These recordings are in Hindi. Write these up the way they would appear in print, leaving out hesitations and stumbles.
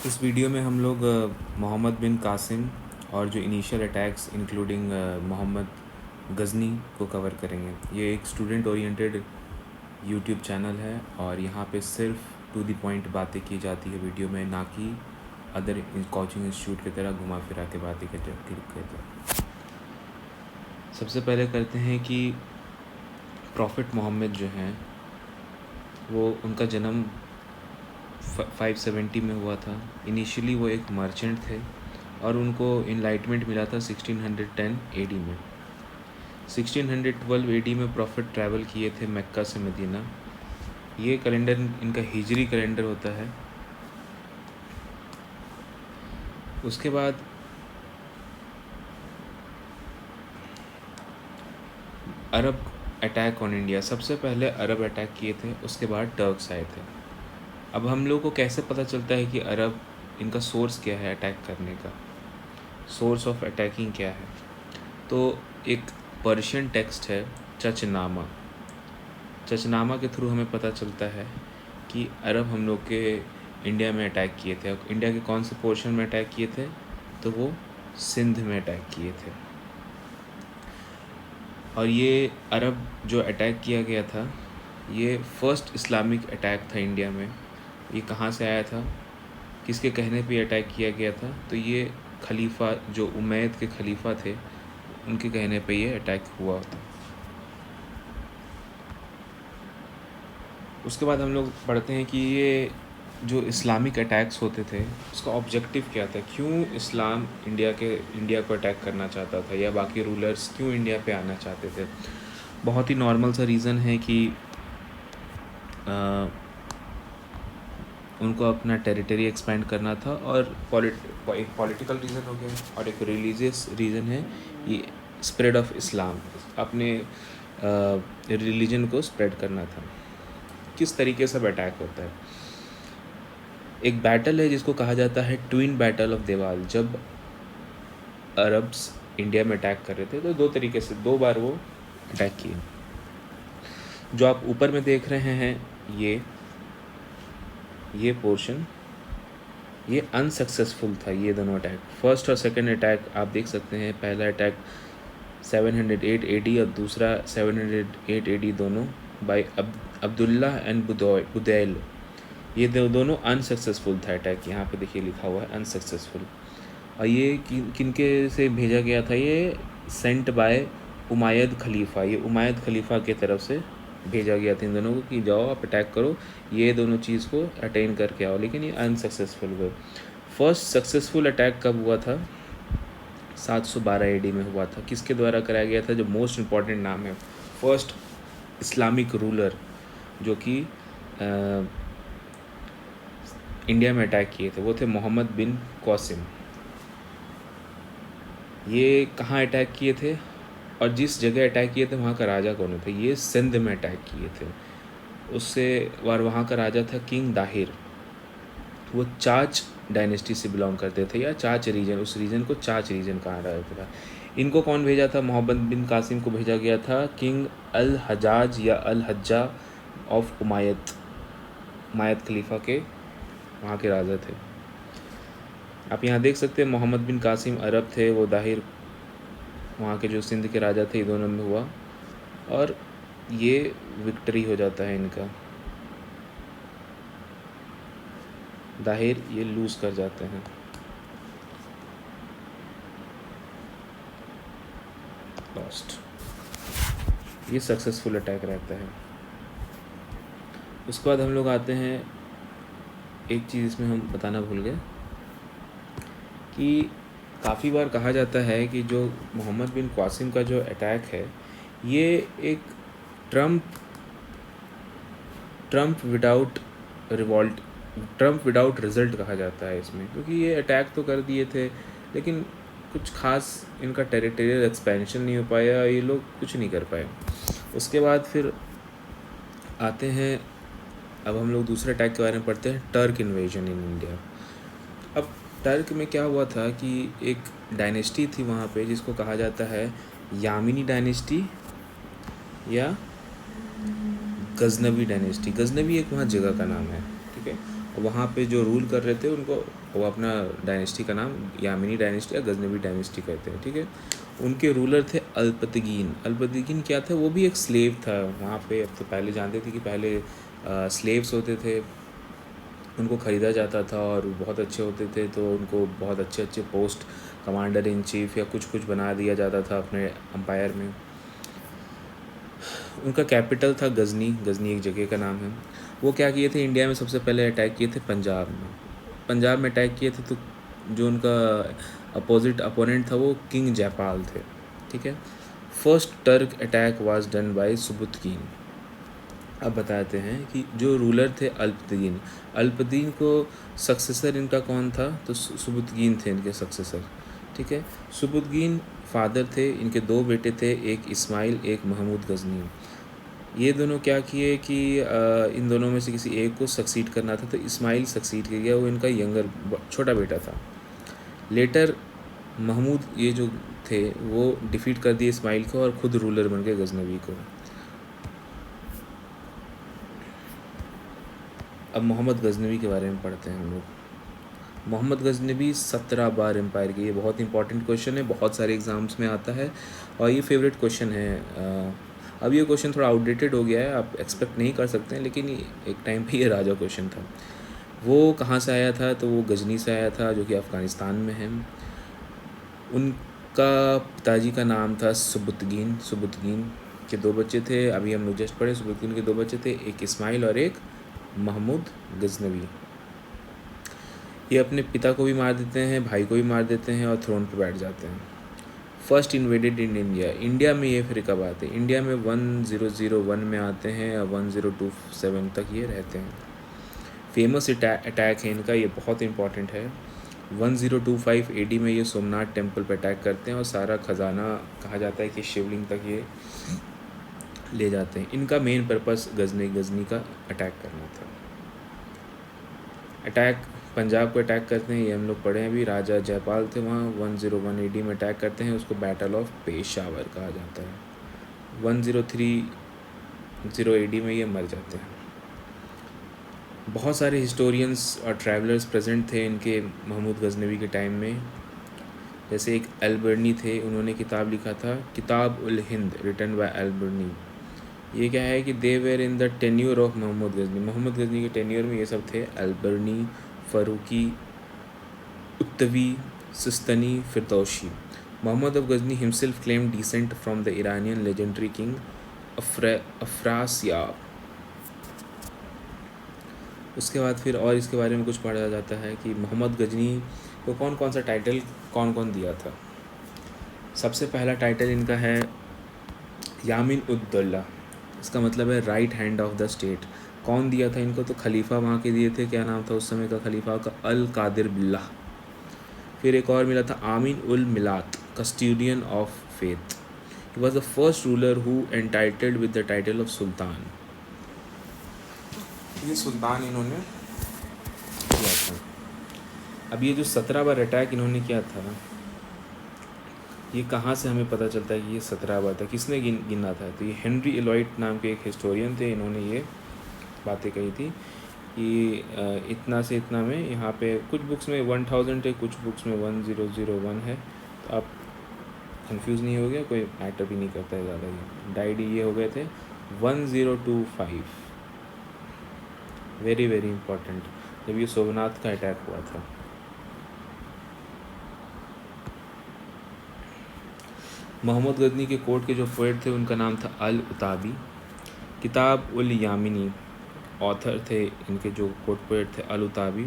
इस वीडियो में हम लोग मोहम्मद बिन कासिम और जो initial attacks including Mohammad Ghazni को कवर करेंगे। ये एक स्टूडेंट ओरिएंटेड यूट्यूब चैनल है और यहाँ पे सिर्फ टू द पॉइंट बातें की जाती है वीडियो में, ना कि अदर कोचिंग इंस्टीट्यूट की तरह घुमा फिरा के बातें करते हैं। सबसे पहले करते हैं कि प्रॉफिट मोहम्मद जो हैं वो उनका जन्म 570 में हुआ था। इनिशियली वो एक मर्चेंट थे और उनको इनलाइटमेंट मिला था 1610 एडी में। 1612 एडी में प्रॉफिट ट्रैवल किए थे मक्का से मदीना। ये कैलेंडर इनका हिजरी कैलेंडर होता है। उसके बाद अरब अटैक ऑन इंडिया, सबसे पहले अरब अटैक किए थे, उसके बाद टर्क्स आए थे। अब हम लोग को कैसे पता चलता है कि अरब, इनका सोर्स क्या है अटैक करने का, सोर्स ऑफ अटैकिंग क्या है? तो एक पर्शियन टेक्स्ट है चचनामा। चचनामा के थ्रू हमें पता चलता है कि अरब हम लोग के इंडिया में अटैक किए थे। इंडिया के कौन से पोर्शन में अटैक किए थे? तो वो सिंध में अटैक किए थे। और ये अरब जो अटैक किया गया था, ये फर्स्ट इस्लामिक अटैक था इंडिया में। ये कहाँ से आया था, किसके कहने पे अटैक किया गया था? तो ये खलीफा, जो उमैयद के खलीफा थे, उनके कहने पे ये अटैक हुआ था। उसके बाद हम लोग पढ़ते हैं कि ये जो इस्लामिक अटैक्स होते थे उसका ऑब्जेक्टिव क्या था, क्यों इस्लाम इंडिया को अटैक करना चाहता था, या बाकी रूलर्स क्यों इंडिया पे आना चाहते थे? बहुत ही नॉर्मल सा रीज़न है कि उनको अपना टेरिटरी एक्सपेंड करना था, और एक पॉलिटिकल रीज़न हो गया और एक रिलीजियस रीज़न है, ये स्प्रेड ऑफ इस्लाम, अपने रिलीजन को स्प्रेड करना था। किस तरीके से अटैक होता है? एक बैटल है जिसको कहा जाता है ट्विन बैटल ऑफ देवाल। जब अरब्स इंडिया में अटैक कर रहे थे तो दो तरीके से, दो बार वो अटैक किए। जो आप ऊपर में देख रहे हैं ये पोर्शन, ये अनसक्सेसफुल था। ये दोनों अटैक, फर्स्ट और सेकंड अटैक आप देख सकते हैं। पहला अटैक 708 एडी और दूसरा 708 एडी, दोनों बाय अब्दुल्ला एंड बुदैल। ये दोनों अनसक्सेसफुल था अटैक। यहाँ पे देखिए लिखा हुआ है अनसक्सेसफुल। और ये किनके से भेजा गया था? ये सेंट बाय उमायद खलीफा। ये उमायद खलीफा के तरफ से भेजा गया था इन दोनों को कि जाओ आप अटैक करो, ये दोनों चीज़ को अटेन करके आओ। लेकिन ये अनसक्सेसफुल हुए। फर्स्ट सक्सेसफुल अटैक कब हुआ था? 712 एडी में हुआ था। किसके द्वारा कराया गया था? जो मोस्ट इम्पॉर्टेंट नाम है, फर्स्ट इस्लामिक रूलर जो कि इंडिया में अटैक किए थे, वो थे मोहम्मद बिन कासिम। ये कहाँ अटैक किए थे और जिस जगह अटैक किए थे वहाँ का राजा कौन थे? ये सिंध में अटैक किए थे। उससे वहाँ का राजा था किंग दाहिर। वो चाच डायनेस्टी से बिलोंग करते थे, या चाच रीजन, उस रीजन को चाच रीजन कहा जाता था। इनको कौन भेजा था? मोहम्मद बिन कासिम को भेजा गया था किंग अल हजाज या अल हज्जा ऑफ उमायद खलीफा के, वहाँ के राजा थे। आप यहाँ देख सकते हैं मोहम्मद बिन कासिम अरब थे, वो दाहिर वहाँ के जो सिंध के राजा थे, दोनों में हुआ और ये विक्ट्री हो जाता है इनका। दाहिर ये लूज़ कर जाते हैं। लॉस्ट। ये सक्सेसफुल अटैक रहता है। उसके बाद हम लोग आते हैं, एक चीज़ इसमें हम बताना भूल गए कि काफ़ी बार कहा जाता है कि जो मोहम्मद बिन कासिम का जो अटैक है, ये एक ट्रम्प विदाउट रिजल्ट कहा जाता है इसमें, क्योंकि ये अटैक तो कर दिए थे लेकिन कुछ खास इनका टेरिटोरियल एक्सपेंशन नहीं हो पाया, ये लोग कुछ नहीं कर पाए। उसके बाद फिर आते हैं, अब हम लोग दूसरे अटैक के बारे में पढ़ते हैं, टर्क इन्वेजन इन इंडिया। अब टर्क में क्या हुआ था कि एक डायनेस्टी थी वहाँ पे जिसको कहा जाता है यामिनी डायनेस्टी या गजनवी डायनेस्टी। गजनवी एक वहाँ जगह का नाम है, ठीक है। वहाँ पे जो रूल कर रहे थे उनको वो अपना डायनेस्टी का नाम यामिनी डायनेस्टी या गजनवी डायनेस्टी कहते हैं, ठीक है। उनके रूलर थे अल्पतगीन। अल्पतगीन क्या था, वो भी एक स्लेव था वहाँ पे। अब तो पहले जानते थे कि पहले स्लेव्स होते थे, उनको ख़रीदा जाता था और बहुत अच्छे होते थे तो उनको बहुत अच्छे अच्छे पोस्ट, कमांडर इन चीफ या कुछ कुछ बना दिया जाता था अपने अम्पायर में। उनका कैपिटल था गज़नी। गज़नी एक जगह का नाम है। वो क्या किए थे, इंडिया में सबसे पहले अटैक किए थे पंजाब में। पंजाब में अटैक किए थे तो जो उनका अपोजिट अपोनेंट था वो किंग जयपाल थे, ठीक है। First Turk attack was done by Sabuktigin. अब बताते हैं कि जो रूलर थे अल्पदीन, अल्पदीन को सक्सेसर इनका कौन था, तो सुबुतगीन थे इनके सक्सेसर, ठीक है। सुबुतगीन फादर थे, इनके दो बेटे थे, एक इस्माइल एक महमूद गजनी। ये दोनों क्या किए कि इन दोनों में से किसी एक को सक्सीड करना था, तो इस्माइल सक्सीड कर गया, वो इनका यंगर छोटा बेटा था। लेटर महमूद ये जो थे वो डिफीट कर दिए इस्माइल को और ख़ुद रूलर बन गए गजनवी को। अब मोहम्मद गजनवी के बारे में पढ़ते हैं हम लोग। मोहम्मद गजनवी 17 बार एम्पायर की, ये बहुत इंपॉर्टेंट क्वेश्चन है, बहुत सारे एग्ज़ाम्स में आता है और ये फेवरेट क्वेश्चन है। अब ये क्वेश्चन थोड़ा आउटडेटेड हो गया है, आप एक्सपेक्ट नहीं कर सकते हैं, लेकिन एक टाइम पे ये राजा क्वेश्चन था। वो कहाँ से आया था, तो वो गजनी से आया था जो कि अफ़गानिस्तान में है। उनका पिताजी का नाम था सुबुतगीन। सुबुतगीन के दो बच्चे थे, अभी हम लोग जस्ट पढ़े, सुबुतगीन के दो बच्चे थे, एक इस्माइल और एक महमूद गजनवी। ये अपने पिता को भी मार देते हैं, भाई को भी मार देते हैं और थ्रोन पर बैठ जाते हैं। First invaded in India. India में ये फिर कब आते हैं, इंडिया में 1001 में आते हैं और 1027 तक ये रहते हैं। फेमस अटैक है इनका, ये बहुत इंपॉर्टेंट है। 1025 AD में ये सोमनाथ टेम्पल पर अटैक करते हैं और सारा खजाना, कहा जाता है कि शिवलिंग तक ये ले जाते हैं। इनका मेन पर्पस गजनी का अटैक करना था। अटैक पंजाब को अटैक करते हैं, ये हम लोग पढ़े हैं अभी। राजा जयपाल थे वहाँ, 101 AD में अटैक करते हैं, उसको बैटल ऑफ पेशावर कहा जाता है। 1030 AD में ये मर जाते हैं। बहुत सारे हिस्टोरियंस और ट्रैवलर्स प्रेजेंट थे इनके महमूद गजनवी के टाइम में। जैसे एक अल्बर्नी थे, उन्होंने किताब लिखा था किताब उल हिंद, रिटन बाय अल्बर्नी। ये क्या है कि they were in the tenure of Mohammad Ghazni. Mohammad Ghazni के टेन्यूर में ये सब थे, Alberuni, Farooqi, Utbi, Sistani, Firdausi. Mohammad of Ghazni himself claim descent from the Iranian legendary king Afrasiyab. उसके बाद फिर और इसके बारे में कुछ पढ़ा जाता है कि मोहम्मद गजनी को कौन कौन सा टाइटल कौन कौन दिया था। सबसे पहला टाइटल इनका है यामिन उद्दौला, इसका मतलब है right hand of the state. कौन दिया था इनको, तो खलीफा वहाँ के दिए थे, क्या नाम था उस समय का खलीफा का, अल कादिर बिल्ला। फिर एक और मिला था Amin ul Millat, custodian of faith. He was the first ruler who entitled with the title of sultan. ये सुल्तान इन्होंने किया था। अब ये जो 17 बार अटैक इन्होंने किया था, ये कहाँ से हमें पता चलता है कि ये 17 बार था, किसने गिना था, तो ये हेनरी एलॉइट नाम के एक हिस्टोरियन थे, इन्होंने ये बातें कही थी कि इतना से इतना में, यहाँ पे कुछ बुक्स में 1000 है, कुछ बुक्स में 1001 है, तो आप कंफ्यूज नहीं हो गया, कोई मैटर भी नहीं करता है ज़्यादा। ये डाइड ये हो गए थे 1025, वेरी वेरी इंपॉर्टेंट, जब ये सोमनाथ का अटैक हुआ था। मोहम्मद गजनी के कोर्ट के जो पोएट थे उनका नाम था अल उताबी। किताब उल यामिनी, ऑथर थे इनके जो कोर्ट पोएट थे अल उताबी।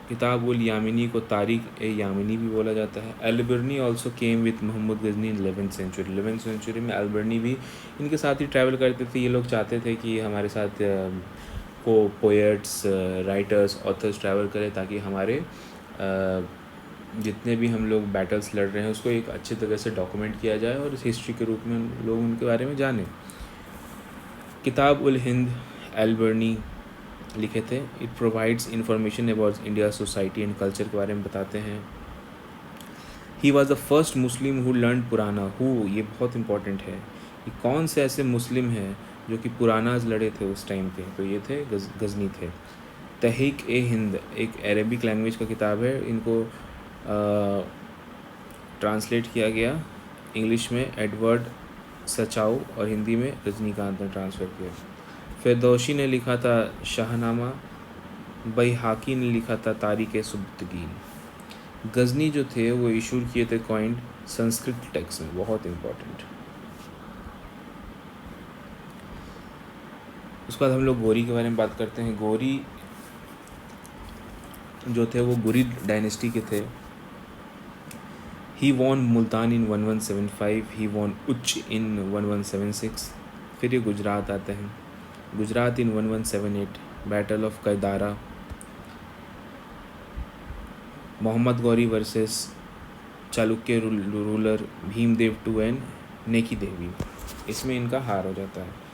किताब उल यामिनी को तारीख ए यामिनी भी बोला जाता है। Alberuni also came with Mohammad Ghazni in 11th century. 11th century में अल्बर्नी भी इनके साथ ही ट्रैवल करते थे। ये लोग चाहते थे कि हमारे साथ को पोएट्स, राइटर्स, ऑथर्स ट्रैवल करें ताकि हमारे जितने भी हम लोग बैटल्स लड़ रहे हैं उसको एक अच्छी तरह से डॉक्यूमेंट किया जाए और हिस्ट्री के रूप में लोग उनके बारे में जानें। किताब उल हिंद अल्बर्नी लिखे थे। It provides information about India society and culture के बारे में बताते हैं। ही was the first Muslim who learn पुराना। हु, ये बहुत इंपॉर्टेंट है कि कौन से ऐसे मुस्लिम हैं जो कि पुरानाज लड़े थे उस टाइम पे, तो ये थे गजनी थे। तहरीक ए हिंद एक अरबिक लैंग्वेज का किताब है, इनको ट्रांसलेट किया गया इंग्लिश में एडवर्ड सचाऊ और हिंदी में रजनीकांत ने ट्रांसफ़र किया। फिरदौसी ने लिखा था शाहनामा, बैहाकी ने लिखा था तारीख़ सुब्तगीन। गज़नी जो थे वो इशू किए थे कॉइंड संस्कृत टेक्स्ट में, बहुत इम्पोर्टेंट। उसके बाद हम लोग गौरी के बारे में बात करते हैं। गौरी जो थे वो गुरिद डायनेस्टी के थे। He won Multan in 1175, he won Uch in 1176। फिर ये गुजरात आते हैं। Gujarat in 1178, battle of Kayadara. Mohammad Ghori versus Chalukya ruler Bhimdev two and Naiki Devi, इसमें इनका हार हो जाता है।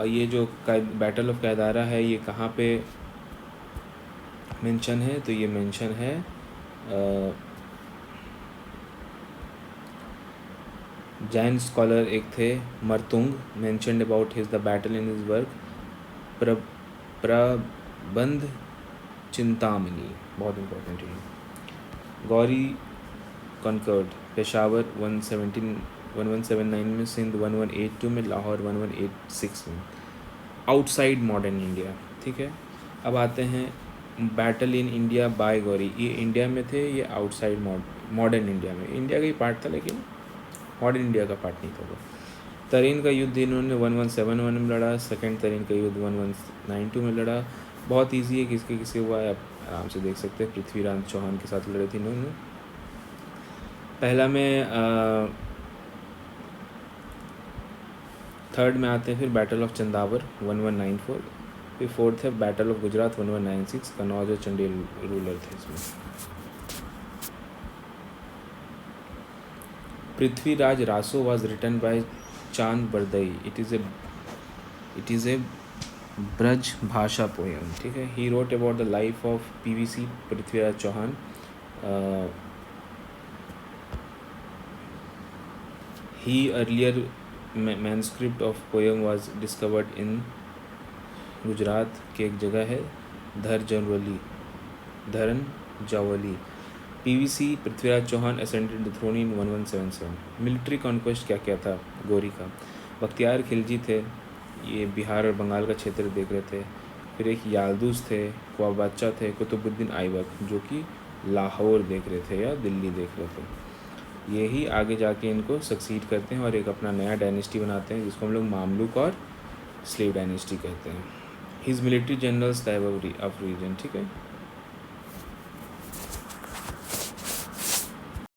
और ये जो बैटल ऑफ कैदारा है ये कहाँ पे मेंशन है, तो ये मेंशन है जैन स्कॉलर एक थे Merutunga mentioned about his the battle in his work Prabandha Chintamani, बहुत इम्पोर्टेंट है। गौरी कॉन्कर्ड पेशावर 1179 में, सिंध 1182 में, लाहौर 1186 में, आउटसाइड मॉडर्न इंडिया। ठीक है, अब आते हैं battle in India by Gauri. ये इंडिया में थे, ये आउटसाइड मॉडर्न इंडिया में। इंडिया का ही पार्ट था लेकिन मॉडर्न इंडिया का पार्ट नहीं था वो। तरीन का युद्ध इन्होंने 1171 में लड़ा। सेकेंड तरीन का युद्ध 1192 में लड़ा। बहुत ईजी है, किसके किसके हुआ है आप आराम से देख सकते हैं। पृथ्वीराज चौहान के साथ लड़े थे इन्होंने। पहला में थर्ड में आते हैं फिर बैटल ऑफ चंदावर 1194। फिर फोर्थ है बैटल ऑफ गुजरात 1196। कनौज और चंडेल रूलर थे इसमें। Prithviraj Raso was written by Chand Bardai. It is a Braj Bhasha poem. ठीक है, he wrote about the life of PVC Prithviraj Chauhan. He earlier manuscript of poem was discovered in Gujarat के एक जगह है धरन जावली। PVC Prithviraj Chauhan ascended the throne in 1177। Military conquest क्या क्या था गौरी का? बख्तियार खिलजी थे, ये बिहार और बंगाल का क्षेत्र देख रहे थे। फिर एक याल्दूस थे, ख्वाब बादशाह थे, कुतुबुद्दीन ऐबक जो कि लाहौर देख रहे थे या दिल्ली देख रहे थे। ये ही आगे जाके इनको सक्सीड करते हैं और एक अपना नया डायनेस्टी बनाते हैं जिसको हम लोग मामलुक और स्लेव डायनेस्टी कहते हैं। His military generals of region. ठीक है,